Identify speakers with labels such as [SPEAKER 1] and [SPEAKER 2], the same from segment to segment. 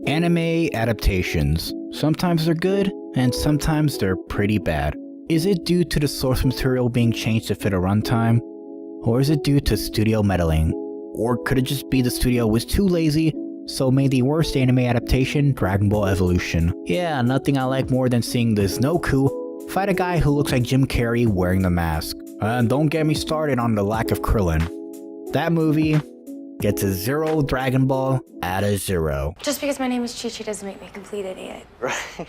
[SPEAKER 1] Anime adaptations. Sometimes they're good, and sometimes they're pretty bad. Is it due to the source material being changed to fit a runtime? Or is it due to studio meddling? Or could it just be the studio was too lazy, so made the worst anime adaptation, Dragon Ball Evolution? Yeah, nothing I like more than seeing this Noku fight a guy who looks like Jim Carrey wearing the mask. And don't get me started on the lack of Krillin. That movie gets a 0 Dragon Ball out of 0.
[SPEAKER 2] Just because my name is Chi-Chi doesn't make me a complete idiot.
[SPEAKER 3] Right,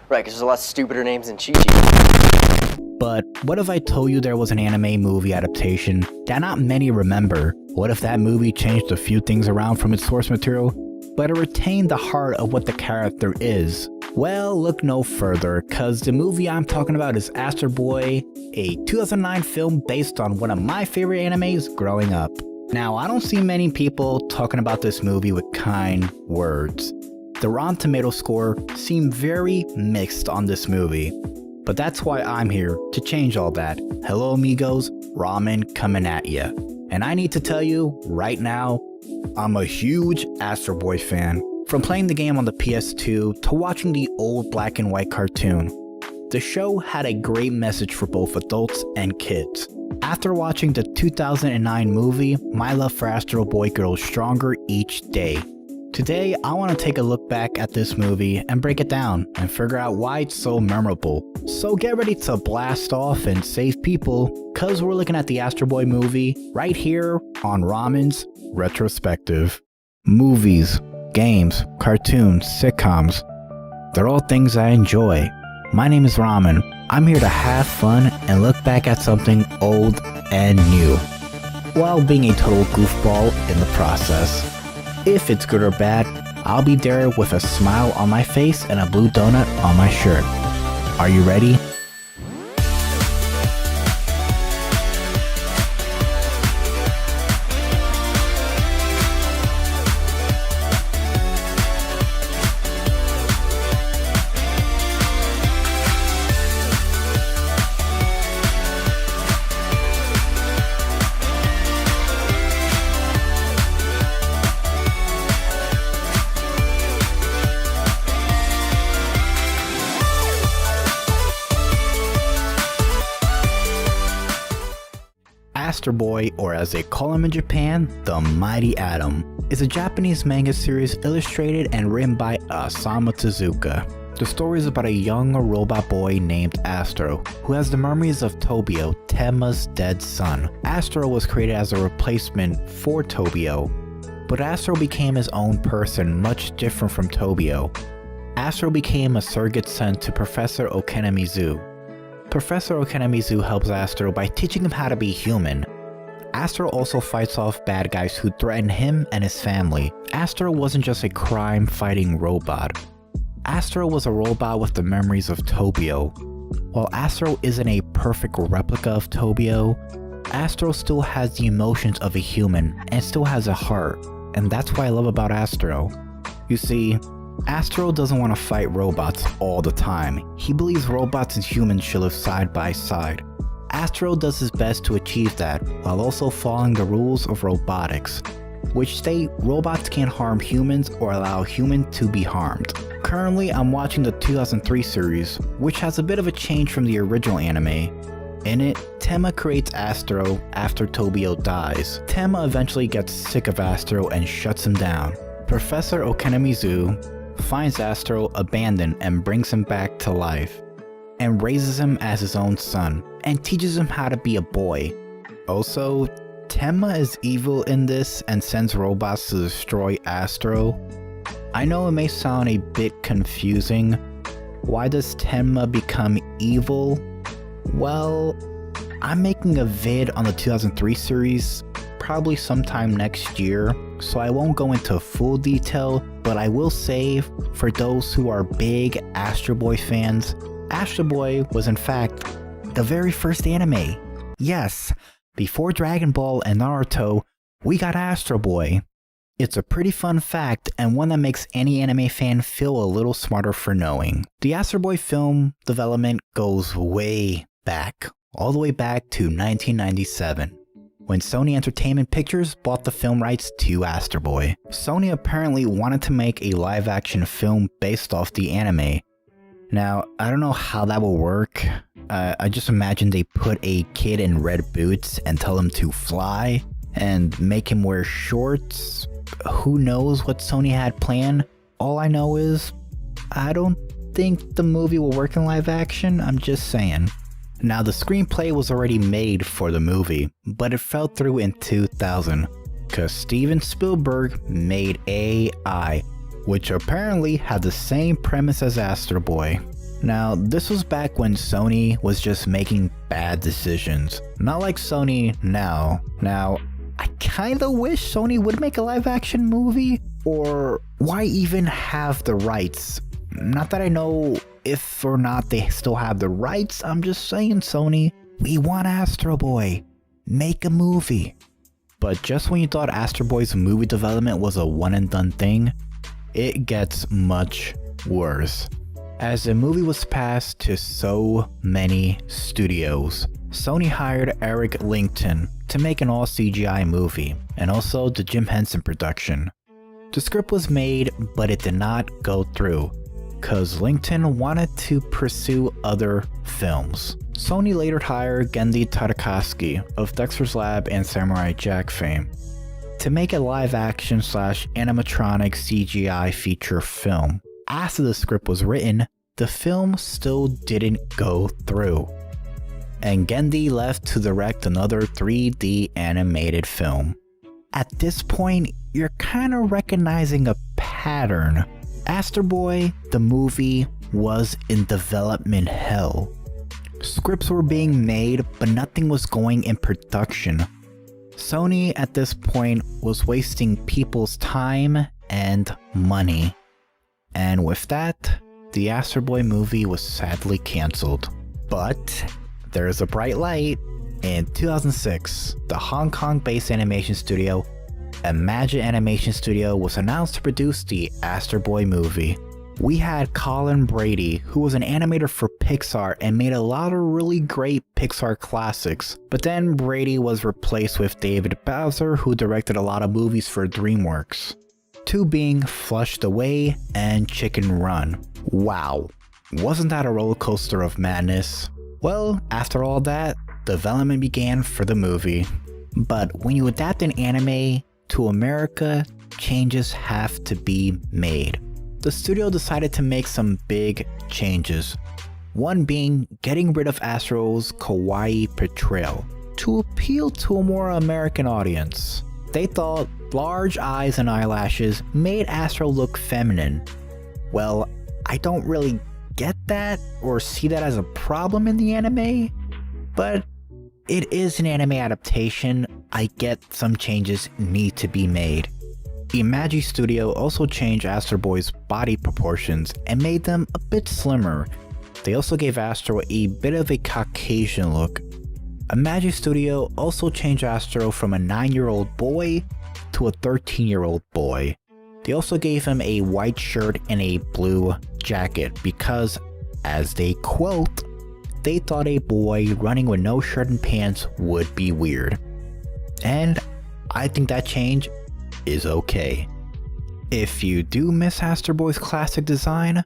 [SPEAKER 3] because there's a lot stupider names than Chi-Chi.
[SPEAKER 1] But what if I told you there was an anime movie adaptation that not many remember? What if that movie changed a few things around from its source material, but it retained the heart of what the character is? Well, look no further, cause the movie I'm talking about is Astro Boy, a 2009 film based on one of my favorite animes growing up. Now, I don't see many people talking about this movie with kind words. The Rotten Tomatoes score seemed very mixed on this movie, but that's why I'm here to change all that. Hello amigos, ramen coming at ya. And I need to tell you right now, I'm a huge Astro Boy fan. From playing the game on the PS2 to watching the old black and white cartoon, the show had a great message for both adults and kids. After watching the 2009 movie, my love for Astro Boy grows stronger each day. Today, I want to take a look back at this movie and break it down and figure out why it's so memorable. So get ready to blast off and save people, cause we're looking at the Astro Boy movie right here on Ramen's Retrospective. Movies, games, cartoons, sitcoms, they're all things I enjoy. My name is Ramen. I'm here to have fun and look back at something old and new, while being a total goofball in the process. If it's good or bad, I'll be there with a smile on my face and a blue donut on my shirt. Are you ready? Astro Boy, or as they call him in Japan, the Mighty Atom, is a Japanese manga series illustrated and written by Osamu Tezuka. The story is about a young robot boy named Astro, who has the memories of Tobio, Tenma's dead son. Astro was created as a replacement for Tobio, but Astro became his own person, much different from Tobio. Astro became a surrogate son to Professor Okenemizu. Professor Okenemizu helps Astro by teaching him how to be human. Astro also fights off bad guys who threaten him and his family. Astro wasn't just a crime-fighting robot. Astro was a robot with the memories of Tobio. While Astro isn't a perfect replica of Tobio, Astro still has the emotions of a human and still has a heart, and that's what I love about Astro. You see, Astro doesn't want to fight robots all the time. He believes robots and humans should live side by side. Astro does his best to achieve that, while also following the rules of robotics, which state robots can't harm humans or allow humans to be harmed. Currently, I'm watching the 2003 series, which has a bit of a change from the original anime. In it, Tenma creates Astro after Tobio dies. Tenma eventually gets sick of Astro and shuts him down. Professor Okenemizu finds Astro abandoned and brings him back to life, and raises him as his own son, and teaches him how to be a boy. Also, Tenma is evil in this and sends robots to destroy Astro. I know it may sound a bit confusing. Why does Tenma become evil? Well, I'm making a vid on the 2003 series probably sometime next year, so I won't go into full detail, but I will say, for those who are big Astro Boy fans, Astro Boy was in fact the very first anime. Yes, before Dragon Ball and Naruto, we got Astro Boy. It's a pretty fun fact, and one that makes any anime fan feel a little smarter for knowing. The Astro Boy film development goes way back, all the way back to 1997. when Sony Entertainment Pictures bought the film rights to Astro Boy. Sony apparently wanted to make a live-action film based off the anime. Now, I don't know how that will work. I just imagine they put a kid in red boots and tell him to fly and make him wear shorts. Who knows what Sony had planned? All I know is I don't think the movie will work in live action. I'm just saying. Now, the screenplay was already made for the movie, but it fell through in 2000 because Steven Spielberg made AI, which apparently had the same premise as Astro Boy. Now, this was back when Sony was just making bad decisions, not like Sony now. Now, I kinda wish Sony would make a live action movie, or why even have the rights? Not that I know if or not they still have the rights, I'm just saying, Sony, we want Astro Boy, make a movie. But just when you thought Astro Boy's movie development was a one and done thing, it gets much worse. As the movie was passed to so many studios, Sony hired Eric Lincoln to make an all CGI movie, and also the Jim Henson production. The script was made, but it did not go through, cause Lincoln wanted to pursue other films. Sony later hired Genndy Tartakovsky of Dexter's Lab and Samurai Jack fame to make a live action / animatronic CGI feature film. After the script was written, the film still didn't go through, and Genndy left to direct another 3D animated film. At this point, you're kinda recognizing a pattern. Astro Boy, the movie, was in development hell. Scripts were being made, but nothing was going in production. Sony at this point was wasting people's time and money. And with that, the Astro Boy movie was sadly cancelled. But there's a bright light. In 2006, the Hong Kong-based animation studio Imagine Animation Studio was announced to produce the Astro Boy movie. We had Colin Brady, who was an animator for Pixar and made a lot of really great Pixar classics, but then Brady was replaced with David Bowser, who directed a lot of movies for DreamWorks. Two being Flushed Away and Chicken Run. Wow, wasn't that a roller coaster of madness? Well, after all that, development began for the movie. But when you adapt an anime to America, changes have to be made. The studio decided to make some big changes. One being getting rid of Astro's kawaii portrayal to appeal to a more American audience. They thought large eyes and eyelashes made Astro look feminine. Well, I don't really get that or see that as a problem in the anime, but it is an anime adaptation. I get some changes need to be made. Imagi Studio also changed Astro Boy's body proportions and made them a bit slimmer. They also gave Astro a bit of a Caucasian look. Imagi Studio also changed Astro from a 9-year-old boy to a 13-year-old boy. They also gave him a white shirt and a blue jacket because, as they quote, they thought a boy running with no shirt and pants would be weird. And I think that change is okay. If you do miss Astro Boy's classic design,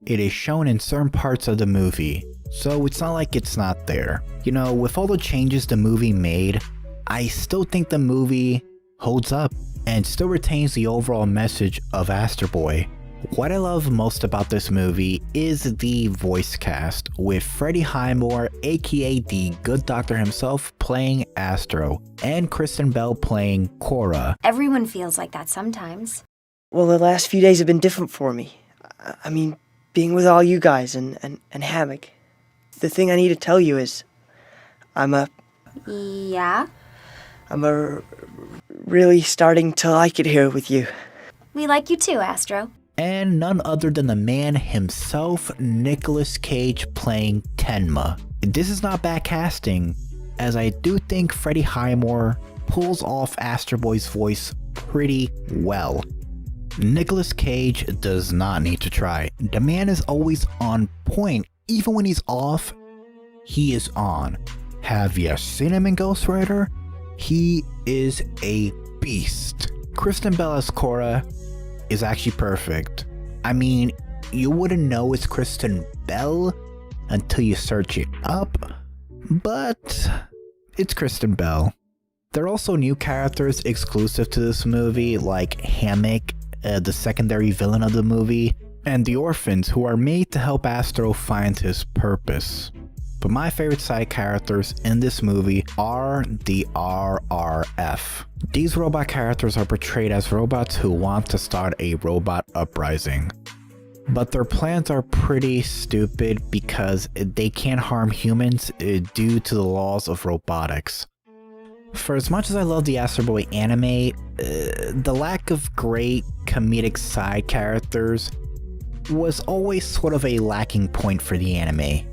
[SPEAKER 1] it is shown in certain parts of the movie, so it's not like it's not there. You know, with all the changes the movie made, I still think the movie holds up and still retains the overall message of Astro Boy. What I love most about this movie is the voice cast, with Freddie Highmore, aka the Good Doctor himself, playing Astro, and Kristen Bell playing Cora.
[SPEAKER 4] Everyone feels like that sometimes.
[SPEAKER 5] Well, the last few days have been different for me. I mean, being with all you guys and Hammock. The thing I need to tell you is,
[SPEAKER 4] Yeah?
[SPEAKER 5] I'm really starting to like it here with you.
[SPEAKER 4] We like you too, Astro.
[SPEAKER 1] And none other than the man himself, Nicolas Cage playing Tenma. This is not bad casting, as I do think Freddie Highmore pulls off Astro Boy's voice pretty well. Nicolas Cage does not need to try. The man is always on point. Even when he's off, he is on. Have you seen him in Ghost Rider? He is a beast. Kristen Bell as Cora is actually perfect. I mean, you wouldn't know it's Kristen Bell until you search it up, but it's Kristen Bell. There are also new characters exclusive to this movie, like Hammock, the secondary villain of the movie, and the orphans, who are made to help Astro find his purpose. But my favorite side characters in this movie are the RRF. These robot characters are portrayed as robots who want to start a robot uprising. But their plans are pretty stupid because they can't harm humans due to the laws of robotics. For as much as I love the Astro Boy anime, the lack of great comedic side characters was always sort of a lacking point for the anime.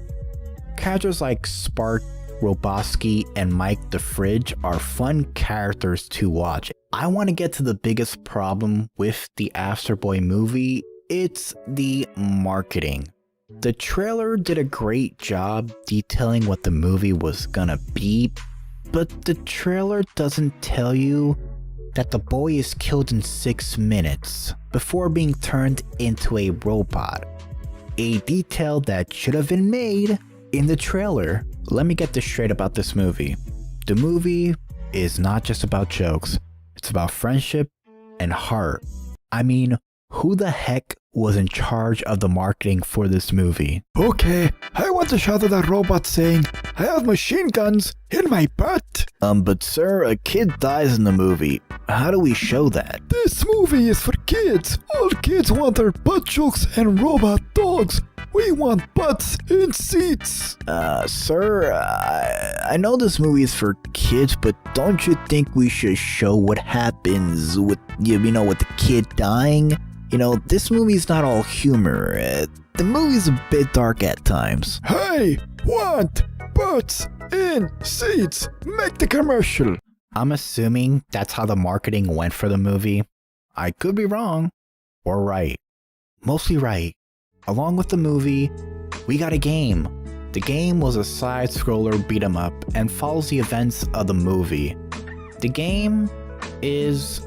[SPEAKER 1] Characters like Spark, Roboski, and Mike the Fridge are fun characters to watch. I want to get to the biggest problem with the Astro Boy movie. It's the marketing. The trailer did a great job detailing what the movie was gonna be, but the trailer doesn't tell you that the boy is killed in 6 minutes before being turned into a robot. A detail that should have been made in the trailer. Let me get this straight about this movie. The movie is not just about jokes, it's about friendship and heart. I mean, who the heck was in charge of the marketing for this movie?
[SPEAKER 6] Okay, I want to shout at that robot saying, I have machine guns in my butt.
[SPEAKER 1] But sir, a kid dies in the movie. How do we show that?
[SPEAKER 6] This movie is for kids. All kids want their butt jokes and robot dogs. We want butts in seats.
[SPEAKER 1] Sir, I know this movie is for kids, but don't you think we should show what happens with, with the kid dying? This movie's not all humor. The movie's a bit dark at times.
[SPEAKER 6] Hey, want butts in seats. Make the commercial.
[SPEAKER 1] I'm assuming that's how the marketing went for the movie. I could be wrong, or right. Mostly right. Along with the movie, we got a game. The game was a side-scroller beat-em-up and follows the events of the movie. The game is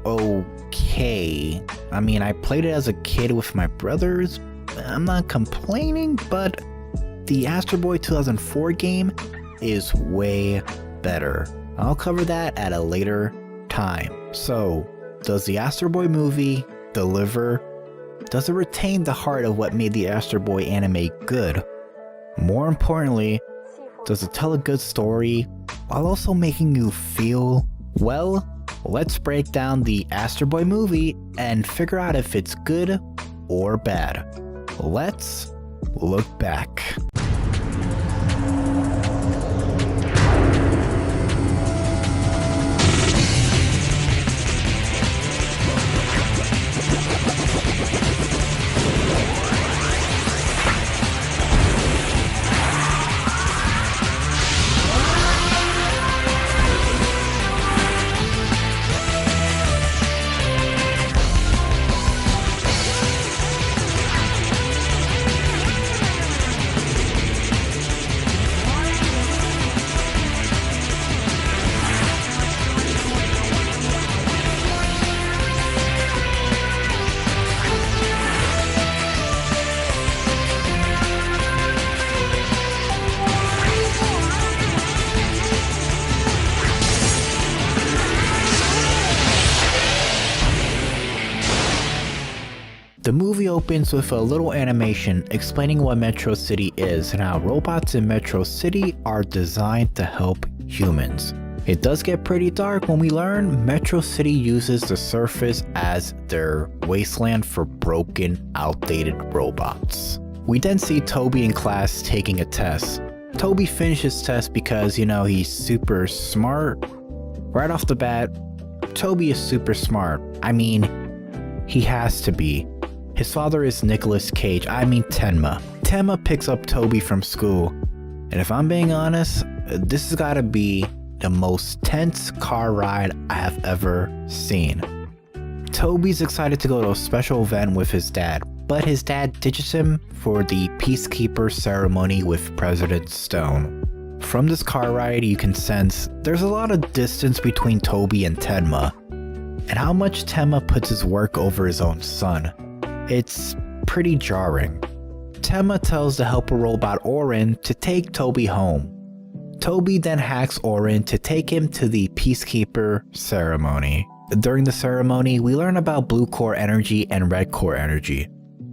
[SPEAKER 1] okay. I mean, I played it as a kid with my brothers. I'm not complaining, but the Astro Boy 2004 game is way better. I'll cover that at a later time. So, does the Astro Boy movie deliver? Does it retain the heart of what made the Astro Boy anime good? More importantly, does it tell a good story while also making you feel? Well, let's break down the Astro Boy movie and figure out if it's good or bad. Let's look back. The movie opens with a little animation explaining what Metro City is and how robots in Metro City are designed to help humans. It does get pretty dark when we learn Metro City uses the surface as their wasteland for broken, outdated robots. We then see Toby in class taking a test. Toby finishes test because, he's super smart. Right off the bat, Toby is super smart. I mean, he has to be. His father is Tenma. Tenma picks up Toby from school. And if I'm being honest, this has gotta be the most tense car ride I have ever seen. Toby's excited to go to a special event with his dad, but his dad ditches him for the Peacekeeper ceremony with President Stone. From this car ride, you can sense there's a lot of distance between Toby and Tenma, and how much Tenma puts his work over his own son. It's pretty jarring. Tenma tells the helper robot Orin to take Toby home. Toby then hacks Orin to take him to the Peacekeeper ceremony. During the ceremony, we learn about blue core energy and red core energy.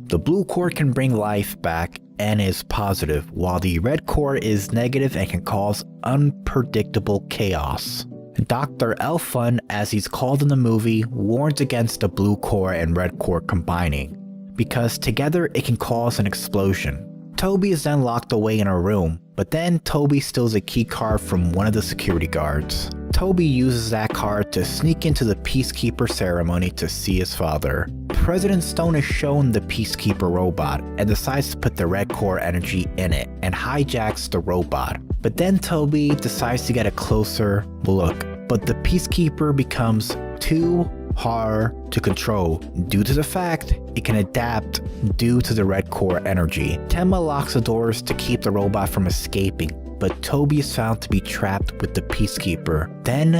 [SPEAKER 1] The blue core can bring life back and is positive, while the red core is negative and can cause unpredictable chaos. Dr. Elfun, as he's called in the movie, warns against the blue core and red core combining, because together it can cause an explosion. Toby is then locked away in a room, but then Toby steals a key card from one of the security guards. Toby uses that card to sneak into the Peacekeeper ceremony to see his father. President Stone is shown the Peacekeeper robot and decides to put the red core energy in it and hijacks the robot. But then Toby decides to get a closer look, but the Peacekeeper becomes too hard to control due to the fact it can adapt due to the red core energy. Tenma locks the doors to keep the robot from escaping, but Toby is found to be trapped with the Peacekeeper. Then,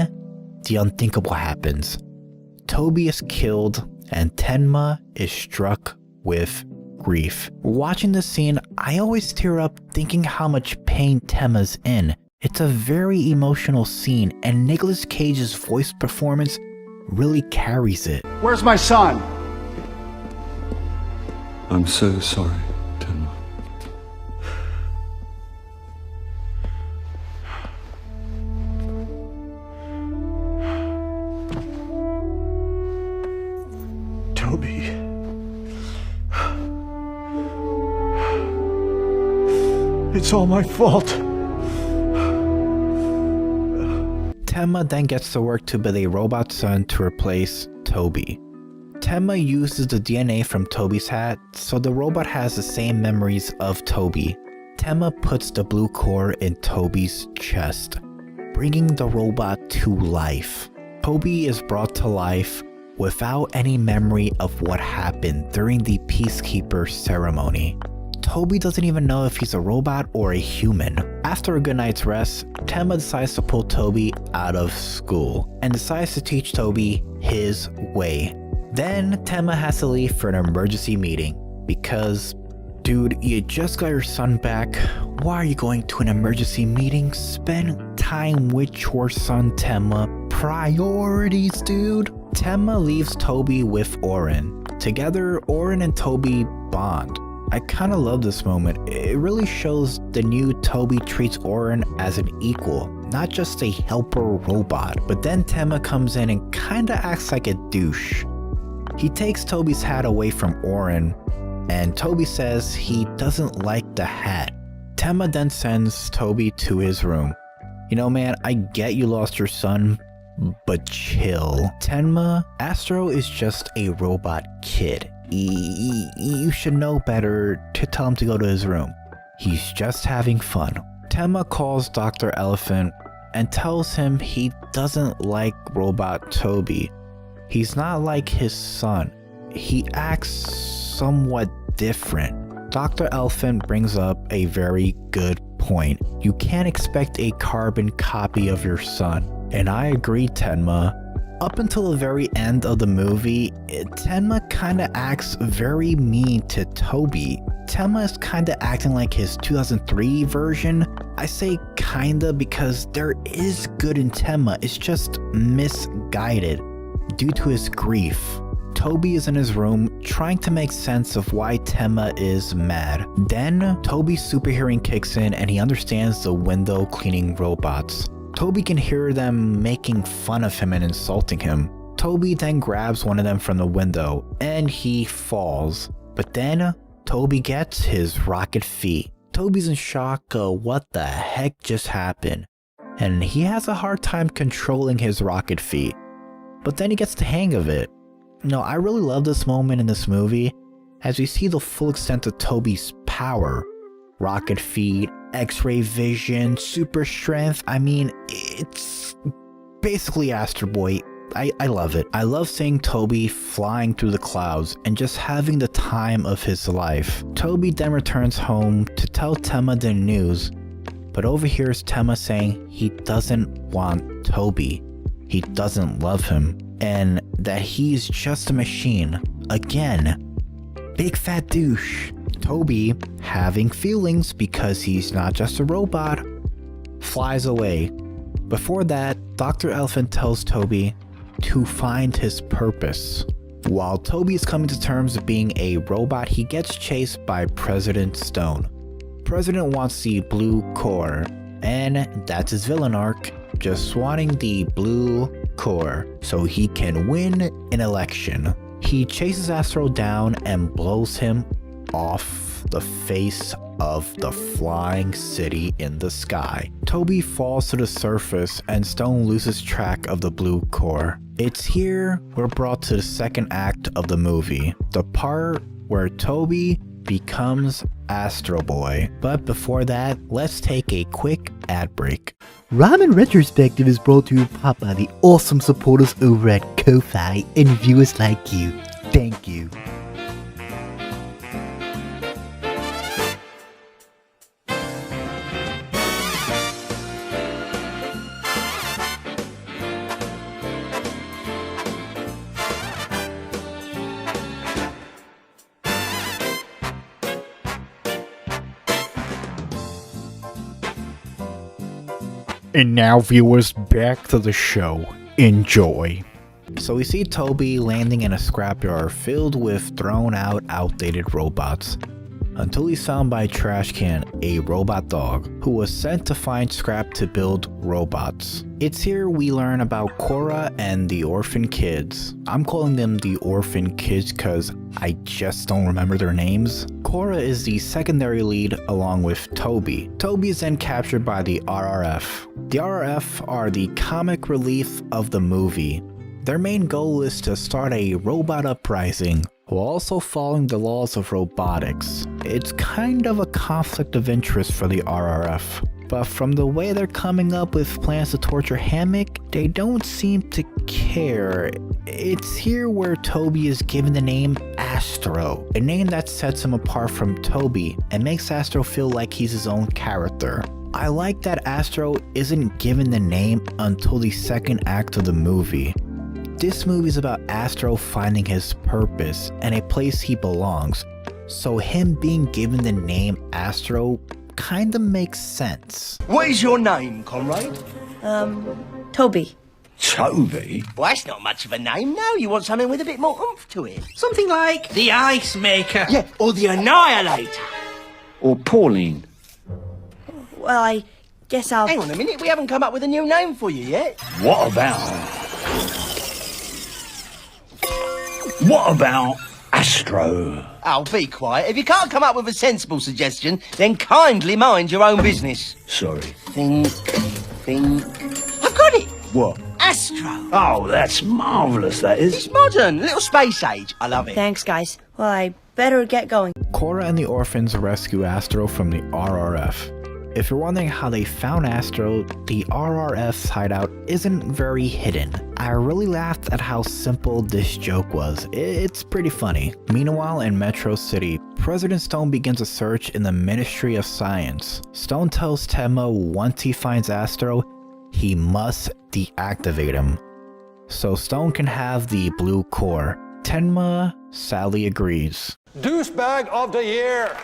[SPEAKER 1] the unthinkable happens. Toby is killed and Tenma is struck with grief. Watching this scene, I always tear up thinking how much pain Tenma's in. It's a very emotional scene and Nicolas Cage's voice performance really carries it.
[SPEAKER 7] Where's my son?
[SPEAKER 8] I'm so sorry, Tenma.
[SPEAKER 7] Toby. It's all my fault.
[SPEAKER 1] Tenma then gets to work to build a robot son to replace Toby. Tenma uses the DNA from Toby's hat, so the robot has the same memories of Toby. Tenma puts the blue core in Toby's chest, bringing the robot to life. Toby is brought to life without any memory of what happened during the Peacekeeper ceremony. Toby doesn't even know if he's a robot or a human. After a good night's rest, Tenma decides to pull Toby out of school and decides to teach Toby his way. Then Tenma has to leave for an emergency meeting because, dude, you just got your son back. Why are you going to an emergency meeting? Spend time with your son, Tenma. Priorities, dude. Tenma leaves Toby with Orin. Together, Orin and Toby bond. I kinda love this moment. It really shows the new Toby treats Orin as an equal, not just a helper robot. But then Tenma comes in and kinda acts like a douche. He takes Toby's hat away from Orin, and Toby says he doesn't like the hat. Tenma then sends Toby to his room. You know, man, I get you lost your son, but chill. Tenma, Astro is just a robot kid. You should know better to tell him to go to his room. He's just having fun. Tenma calls Dr. Elephant and tells him he doesn't like robot Toby. He's not like his son. He acts somewhat different. Dr. Elephant brings up a very good point. You can't expect a carbon copy of your son. And I agree, Tenma. Up until the very end of the movie, Tenma kinda acts very mean to Toby. Tenma is kinda acting like his 2003 version. I say kinda because there is good in Tenma, it's just misguided due to his grief. Toby is in his room trying to make sense of why Tenma is mad. Then Toby's super hearing kicks in and he understands the window cleaning robots. Toby can hear them making fun of him and insulting him. Toby then grabs one of them from the window and he falls. But then Toby gets his rocket feet. Toby's in shock, what the heck just happened? And he has a hard time controlling his rocket feet. But then he gets the hang of it. No, I really love this moment in this movie as we see the full extent of Toby's power. Rocket feet, X-ray vision, super strength. I mean, it's basically Astro Boy. I love it. I love seeing Toby flying through the clouds and just having the time of his life. Toby then returns home to tell Tenma the news, but overhears Tenma saying he doesn't want Toby. He doesn't love him, and that he's just a machine. Again, big fat douche. Toby, having feelings because he's not just a robot, flies away. Before that, Dr. Elephant tells Toby to find his purpose. While Toby is coming to terms with being a robot, he gets chased by President Stone. President wants the blue core, and that's his villain arc, just wanting the blue core so he can win an election. He chases Astro down and blows him off the face of the flying city in the sky. Toby falls to the surface and Stone loses track of the blue core. It's here we're brought to the second act of the movie, the part where Toby becomes Astro Boy. But before that, let's take a quick ad break.
[SPEAKER 9] Ramen Retrospective is brought to you by the awesome supporters over at Ko-Fi and viewers like you. Thank you.
[SPEAKER 1] And now viewers, back to the show. Enjoy. So we see Toby landing in a scrapyard filled with thrown out, outdated robots. Until he's found by Trash Can, a robot dog, who was sent to find scrap to build robots. It's here we learn about Cora and the orphan kids. I'm calling them the orphan kids because I just don't remember their names. Cora is the secondary lead along with Toby. Toby is then captured by the RRF. The RRF are the comic relief of the movie. Their main goal is to start a robot uprising, while also following the laws of robotics. It's kind of a conflict of interest for the RRF, but from the way they're coming up with plans to torture Hammock, they don't seem to care. It's here where Toby is given the name Astro, a name that sets him apart from Toby and makes Astro feel like he's his own character. I like that Astro isn't given the name until the second act of the movie. This movie is about Astro finding his purpose and a place he belongs, so him being given the name Astro kinda makes sense.
[SPEAKER 10] What is your name, comrade?
[SPEAKER 5] Toby.
[SPEAKER 10] Toby? Well, that's not much of a name, no. You want something with a bit more oomph to it. Something like the Ice Maker. Yeah, or the Annihilator.
[SPEAKER 7] Or Pauline.
[SPEAKER 5] Well, I guess I'll...
[SPEAKER 10] Hang on a minute, we haven't come up with a new name for you yet.
[SPEAKER 7] What about Astro?
[SPEAKER 10] Oh, be quiet. If you can't come up with a sensible suggestion, then kindly mind your own business.
[SPEAKER 7] Sorry.
[SPEAKER 10] Think. I've got it!
[SPEAKER 7] What?
[SPEAKER 10] Astro.
[SPEAKER 7] Oh, that's marvellous, that is.
[SPEAKER 10] It's modern, little space age. I love it.
[SPEAKER 5] Thanks, guys. Well, I better get going.
[SPEAKER 1] Cora and the orphans rescue Astro from the RRF. If you're wondering how they found Astro, the RRF's hideout isn't very hidden. I really laughed at how simple this joke was. It's pretty funny. Meanwhile, in Metro City, President Stone begins a search in the Ministry of Science. Stone tells Tenma once he finds Astro, he must deactivate him, so Stone can have the blue core. Tenma sadly agrees.
[SPEAKER 11] Douchebag of the year!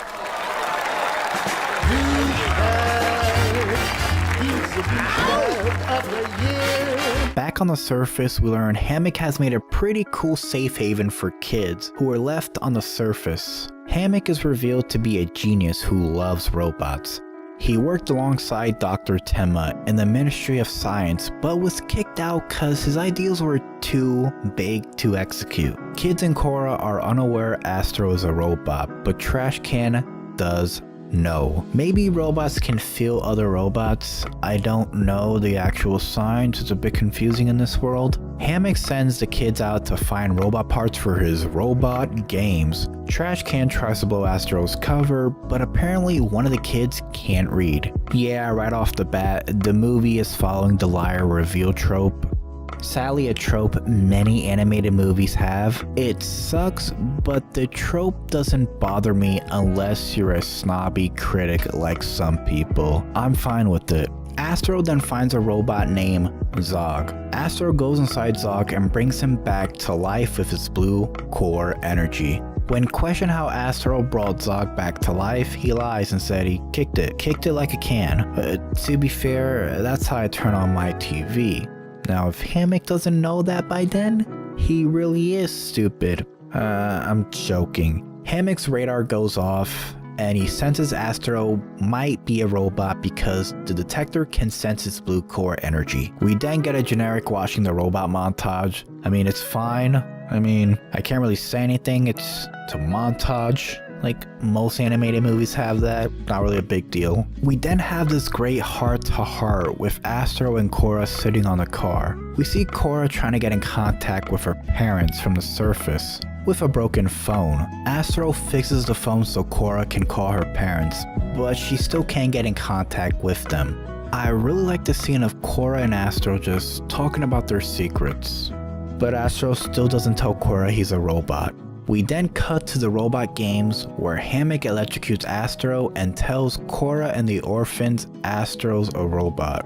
[SPEAKER 1] Back on the surface, we learn Hammock has made a pretty cool safe haven for kids who are left on the surface. Hammock is revealed to be a genius who loves robots. He worked alongside Dr. Tenma in the Ministry of Science, but was kicked out cause his ideas were too big to execute. Kids and Cora are unaware Astro is a robot, but Trash Can does know. Maybe robots can feel other robots. I don't know the actual signs, it's a bit confusing in this world. Hammock sends the kids out to find robot parts for his robot games. Trash Can tries to blow Astro's cover, but apparently one of the kids can't read. Yeah, right off the bat, the movie is following the liar reveal trope. Sadly, a trope many animated movies have. It sucks, but the trope doesn't bother me unless you're a snobby critic like some people. I'm fine with it. Astro then finds a robot named Zog. Astro goes inside Zog and brings him back to life with his blue core energy. When questioned how Astro brought Zog back to life, he lies and said he kicked it like a can. To be fair, that's how I turn on my TV. Now if Hammock doesn't know that by then, he really is stupid. I'm joking. Hammock's radar goes off and he senses Astro might be a robot because the detector can sense its blue core energy. We then get a generic watching the robot montage. I mean, it's fine. I can't really say anything. It's a montage. Like most animated movies have that. Not really a big deal. We then have this great heart-to-heart with Astro and Korra sitting on the car. We see Korra trying to get in contact with her parents from the surface with a broken phone. Astro fixes the phone so Korra can call her parents, but she still can't get in contact with them. I really like the scene of Korra and Astro just talking about their secrets. But Astro still doesn't tell Korra he's a robot. We then cut to the robot games where Hammock electrocutes Astro and tells Korra and the orphans Astro's a robot.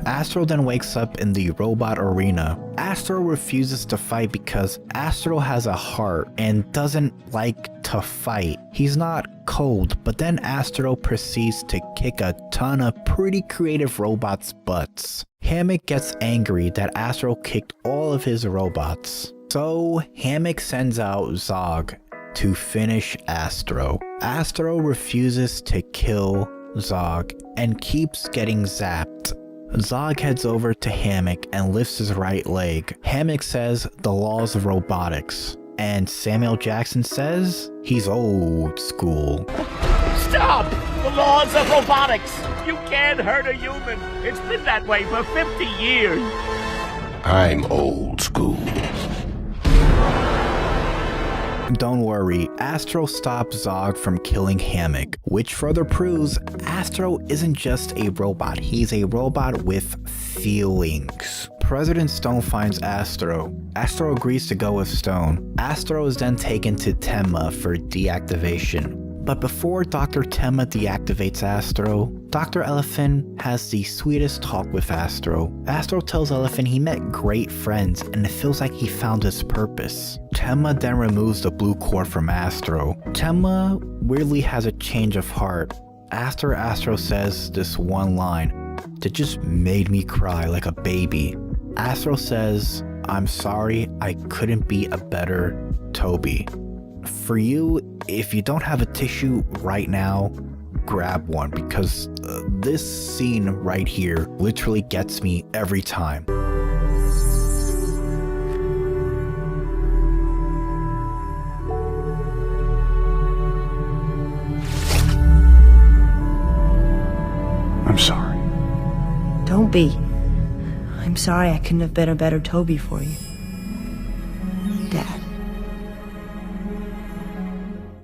[SPEAKER 1] Astro then wakes up in the robot arena. Astro refuses to fight because Astro has a heart and doesn't like to fight. He's not cold, but then Astro proceeds to kick a ton of pretty creative robots' butts. Hammock gets angry that Astro kicked all of his robots. So Hammock sends out Zog to finish Astro. Astro refuses to kill Zog and keeps getting zapped. Zog heads over to Hammock and lifts his right leg. Hammock says the laws of robotics, and Samuel Jackson says he's old school.
[SPEAKER 10] Stop! The laws of robotics! You can't hurt a human! It's been that way for 50 years!
[SPEAKER 7] I'm old school.
[SPEAKER 1] Don't worry, Astro stops Zog from killing Hammock, which further proves Astro isn't just a robot, he's a robot with feelings. President Stone finds Astro. Astro agrees to go with Stone. Astro is then taken to Tenma for deactivation. But before Dr. Tenma deactivates Astro, Dr. Elephant has the sweetest talk with Astro. Astro tells Elephant he met great friends and it feels like he found his purpose. Tenma then removes the blue core from Astro. Tenma weirdly has a change of heart after Astro says this one line that just made me cry like a baby. Astro says, "I'm sorry, I couldn't be a better Toby." For you, if you don't have a tissue right now, grab one because this scene right here literally gets me every time.
[SPEAKER 7] I'm sorry.
[SPEAKER 5] Don't be. I'm sorry I couldn't have been a better Toby for you. Dad.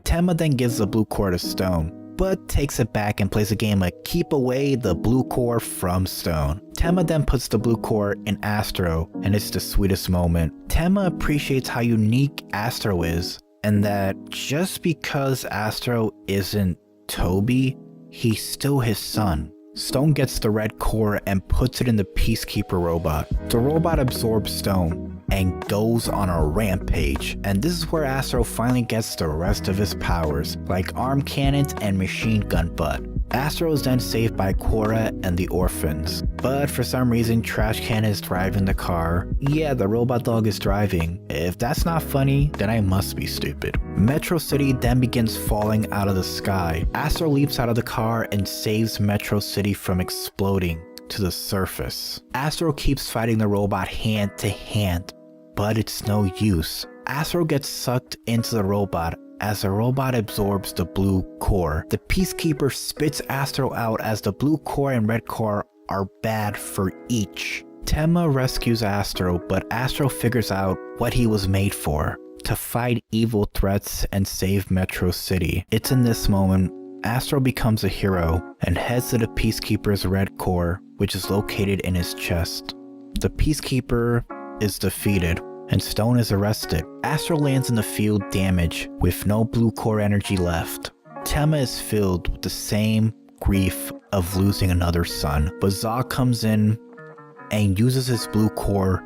[SPEAKER 1] Tenma then gives the blue core to Stone, but takes it back and plays a game of keep away the blue core from Stone. Tenma then puts the blue core in Astro, and it's the sweetest moment. Tenma appreciates how unique Astro is, and that just because Astro isn't Toby, he's still his son. Stone gets the red core and puts it in the Peacekeeper robot. The robot absorbs Stone and goes on a rampage, and this is where Astro finally gets the rest of his powers, like arm cannons and machine gun butt. Astro is then saved by Korra and the orphans, but for some reason Trash Can is driving the car. Yeah, the robot dog is driving. If that's not funny, then I must be stupid. Metro City then begins falling out of the sky. Astro leaps out of the car and saves Metro City from exploding to the surface. Astro keeps fighting the robot hand to hand, but it's no use. Astro gets sucked into the robot as the robot absorbs the blue core. The Peacekeeper spits Astro out as the blue core and red core are bad for each. Tenma rescues Astro, but Astro figures out what he was made for, to fight evil threats and save Metro City. It's in this moment Astro becomes a hero and heads to the Peacekeeper's red core, which is located in his chest. The Peacekeeper is defeated, and Stone is arrested. Astro lands in the field damaged with no blue core energy left. Tenma is filled with the same grief of losing another son, but Zod comes in and uses his blue core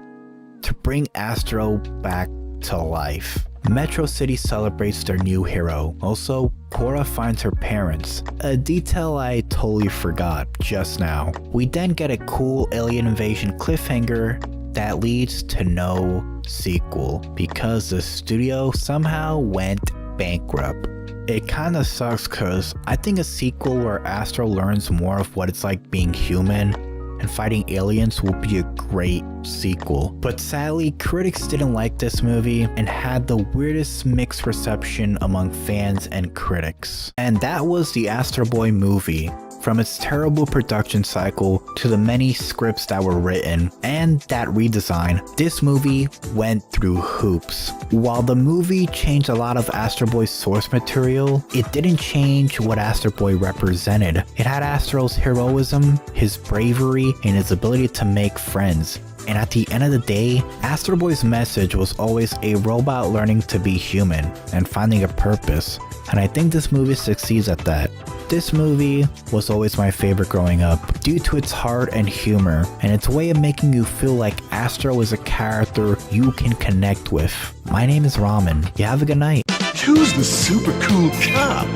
[SPEAKER 1] to bring Astro back to life. Metro City celebrates their new hero. Also, Cora finds her parents, a detail I totally forgot just now. We then get a cool alien invasion cliffhanger that leads to no sequel because the studio somehow went bankrupt. It kinda sucks cause I think a sequel where Astro learns more of what it's like being human and fighting aliens will be a great sequel. But sadly, critics didn't like this movie and had the weirdest mixed reception among fans and critics. And that was the Astro Boy movie. From its terrible production cycle to the many scripts that were written and that redesign, this movie went through hoops. While the movie changed a lot of Astro Boy's source material, it didn't change what Astro Boy represented. It had Astro's heroism, his bravery, and his ability to make friends. And at the end of the day, Astro Boy's message was always a robot learning to be human and finding a purpose. And I think this movie succeeds at that. This movie was always my favorite growing up due to its heart and humor and its way of making you feel like Astro is a character you can connect with. My name is Ramen. You have a good night.
[SPEAKER 12] Who's the super cool cop?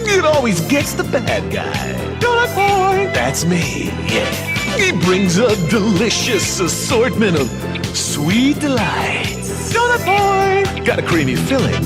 [SPEAKER 12] It always gets the bad guy. Donut boy! That's me, yeah. He brings a delicious assortment of sweet delights. Donut boy! Got a creamy filling